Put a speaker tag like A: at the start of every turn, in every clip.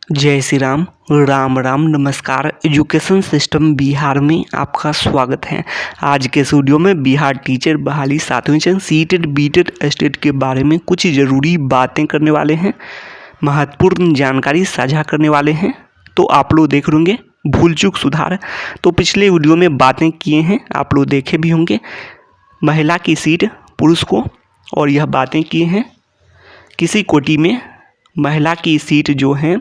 A: जय श्री राम, राम राम, नमस्कार। Education system Bihar में आपका स्वागत है। आज के इस वीडियो में बिहार टीचर बहाली 7वीं चरण सीटेट बीटेट एस्टेट के बारे में कुछ ज़रूरी बातें करने वाले हैं, महत्वपूर्ण जानकारी साझा करने वाले हैं। तो आप लोग देख होंगे भूल चूक सुधार। तो पिछले वीडियो में बातें किए हैं, आप लोग देखे भी होंगे। महिला की सीट पुरुष को, और यह बातें किए हैं किसी कोटि में महिला की सीट जो है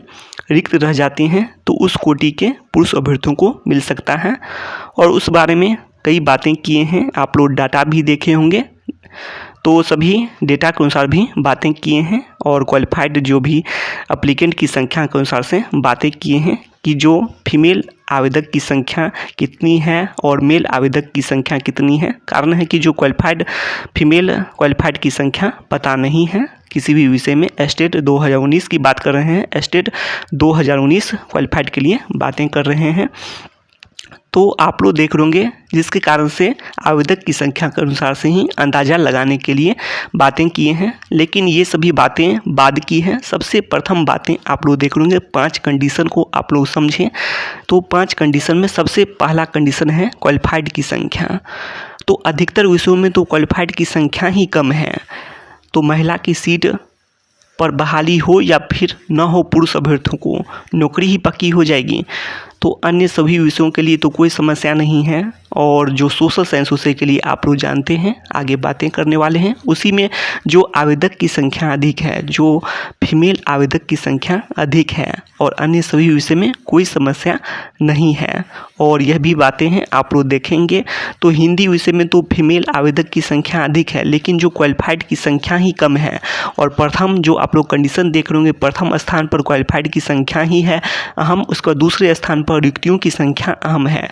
A: रिक्त रह जाती हैं तो उस कोटि के पुरुष अभ्यर्थियों को मिल सकता है, और उस बारे में कई बातें किए हैं। आप लोग डाटा भी देखे होंगे, तो सभी डेटा के अनुसार भी बातें किए हैं, और क्वालिफाइड जो भी एप्लीकेंट की संख्या के अनुसार से बातें किए हैं कि जो फीमेल आवेदक की संख्या कितनी है और मेल आवेदक की संख्या कितनी है। कारण है कि जो क्वालिफाइड फीमेल क्वालिफाइड की संख्या पता नहीं है किसी भी विषय में। एस्टेट 2019 की बात कर रहे हैं, एस्टेट 2019 क्वालिफाइड के लिए बातें कर रहे हैं। तो आप लोग देख होंगे, जिसके कारण से आवेदक की संख्या के अनुसार से ही अंदाज़ा लगाने के लिए बातें किए हैं। लेकिन ये सभी बातें बाद की हैं। सबसे प्रथम बातें आप लोग देख होंगे 5 कंडीशन को आप लोग समझें। तो 5 कंडीशन में सबसे पहला कंडीशन है क्वालिफाइड की संख्या। तो अधिकतर विषयों में तो क्वालिफाइड की संख्या ही कम है। तो महिला की सीट पर बहाली हो या फिर न हो, पुरुष अभ्यर्थियों को नौकरी ही पक्की हो जाएगी। तो अन्य सभी विषयों के लिए तो कोई समस्या नहीं है। और जो सोशल साइंस विषय के लिए आप लोग जानते हैं, आगे बातें करने वाले हैं, उसी में जो आवेदक की संख्या अधिक है, जो फीमेल आवेदक की संख्या अधिक है, और अन्य सभी विषय में कोई समस्या नहीं है। और यह भी बातें हैं आप लोग देखेंगे। तो हिंदी विषय में तो फीमेल आवेदक की संख्या अधिक है, लेकिन जो क्वालिफाइड की संख्या ही कम है। और प्रथम जो आप लोग कंडीशन देख रहे होंगे, प्रथम स्थान पर क्वालिफाइड की संख्या ही है अहम, उसका दूसरे स्थान पर रिक्तियों की संख्या अहम है,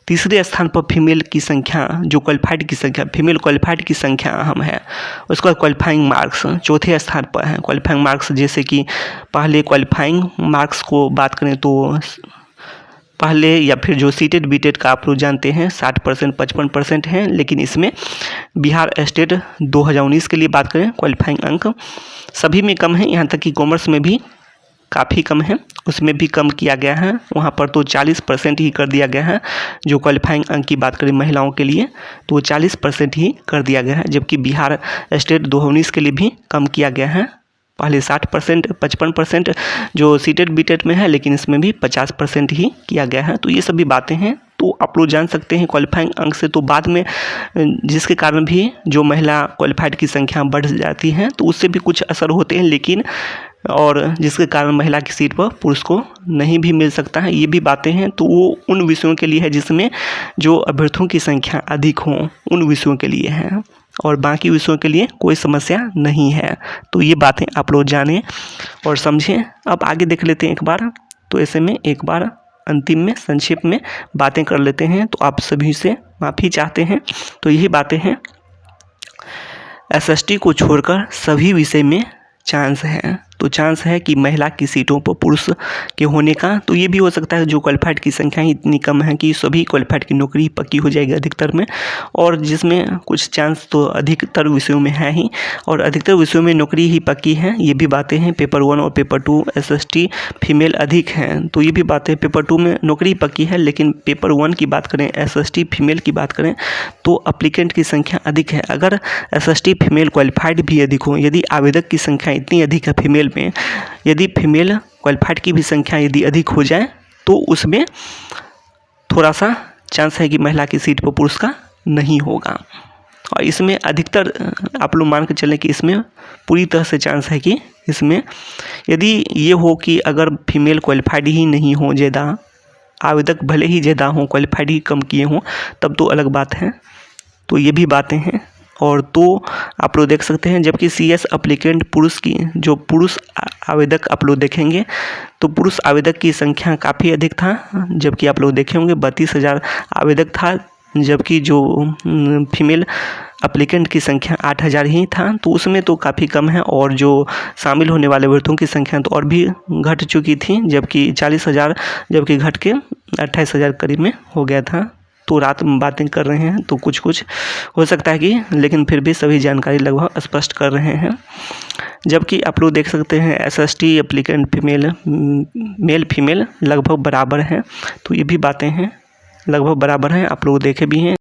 A: तीसरे स्थान पर फीमेल की संख्या, जो क्वालिफाइड की संख्या फीमेल क्वालिफाइड की संख्या अहम है। उसके बाद क्वालिफाइंग मार्क्स चौथे स्थान पर है। क्वालिफाइंग मार्क्स जैसे कि पहले क्वालिफाइंग मार्क्स को बात करें तो पहले या फिर जो सीटेट बीटेट का आप लोग जानते हैं 60% 55% है, लेकिन इसमें बिहार एस्टेट 2019 के लिए बात करें क्वालिफाइंग अंक सभी में कम है, यहाँ तक कि कॉमर्स में भी काफ़ी कम है, उसमें भी कम किया गया है। वहाँ पर तो 40% ही कर दिया गया है। जो क्वालिफाइंग अंक की बात करें महिलाओं के लिए तो 40% ही कर दिया गया है, जबकि बिहार स्टेट 2019 के लिए भी कम किया गया है। पहले 60% 55% जो सीटेट बीटेट में है, लेकिन इसमें भी 50% ही किया गया है। तो ये सभी बातें हैं, तो आप लोग जान सकते हैं क्वालिफाइंग अंक से। तो बाद में जिसके कारण भी जो महिला क्वालिफाइड की संख्या बढ़ जाती है तो उससे भी कुछ असर होते हैं, लेकिन और जिसके कारण महिला की सीट पर पुरुष को नहीं भी मिल सकता है। ये भी बातें हैं। तो वो उन विषयों के लिए है जिसमें जो अभ्यर्थियों की संख्या अधिक हो, उन विषयों के लिए है, और बाकी विषयों के लिए कोई समस्या नहीं है। तो ये बातें आप लोग जानें और समझें। अब आगे देख लेते हैं एक बार। तो ऐसे में एक बार अंतिम में संक्षेप में बातें कर लेते हैं। तो आप सभी से माफ़ी चाहते हैं। तो यही बातें हैं, एसएसटी को छोड़कर सभी विषय में चांस है। तो चांस है कि महिला की सीटों पर पुरुष के होने का। तो ये भी हो सकता है जो क्वालिफाइड की संख्या ही इतनी कम है कि सभी क्वालिफाइड की नौकरी पक्की हो जाएगी अधिकतर में, और जिसमें कुछ चांस तो अधिकतर विषयों में है ही, और अधिकतर विषयों में नौकरी ही पक्की है। ये भी बातें हैं। पेपर 1 और पेपर 2 एसएसटी फीमेल अधिक हैं, तो ये भी बातें पेपर 2 में नौकरी पक्की है, लेकिन पेपर 1 की बात करें एसएसटी फीमेल की बात करें तो एप्लीकेंट की संख्या अधिक है। अगर एसएसटी फीमेल क्वालिफाइड भी अधिक हो, यदि आवेदक की संख्या इतनी अधिक है फीमेल में, यदि फीमेल क्वालिफाइड की भी संख्या यदि अधिक हो जाए तो उसमें थोड़ा सा चांस है कि महिला की सीट पर पुरुष का नहीं होगा। और इसमें अधिकतर आप लोग मान के चलें कि इसमें पूरी तरह से चांस है कि इसमें यदि ये हो कि अगर फीमेल क्वालिफाइड ही नहीं हो, ज़्यादा आवेदक भले ही ज़्यादा हों, क्वालिफाइड ही कम किए हों, तब तो अलग बात है। तो ये भी बातें हैं। और तो आप लोग देख सकते हैं, जबकि सीएस एप्लीकेंट पुरुष की जो पुरुष आवेदक आप लोग देखेंगे तो पुरुष आवेदक की संख्या काफ़ी अधिक था, जबकि आप लोग देखे होंगे 32,000 आवेदक था, जबकि जो फीमेल एप्लीकेंट की संख्या 8,000 ही था। तो उसमें तो काफ़ी कम है, और जो शामिल होने वाले अभ्यर्थियों की संख्या तो और भी घट चुकी थी, जबकि 40,000 जबकि घट के 28,000 करीब में हो गया था। तो रात में बातें कर रहे हैं, तो कुछ कुछ हो सकता है कि, लेकिन फिर भी सभी जानकारी लगभग स्पष्ट कर रहे हैं। जबकि आप लोग देख सकते हैं SST एप्लीकेंट मेल फीमेल लगभग बराबर हैं, तो ये भी बातें हैं लगभग बराबर हैं, आप लोग देखे भी हैं।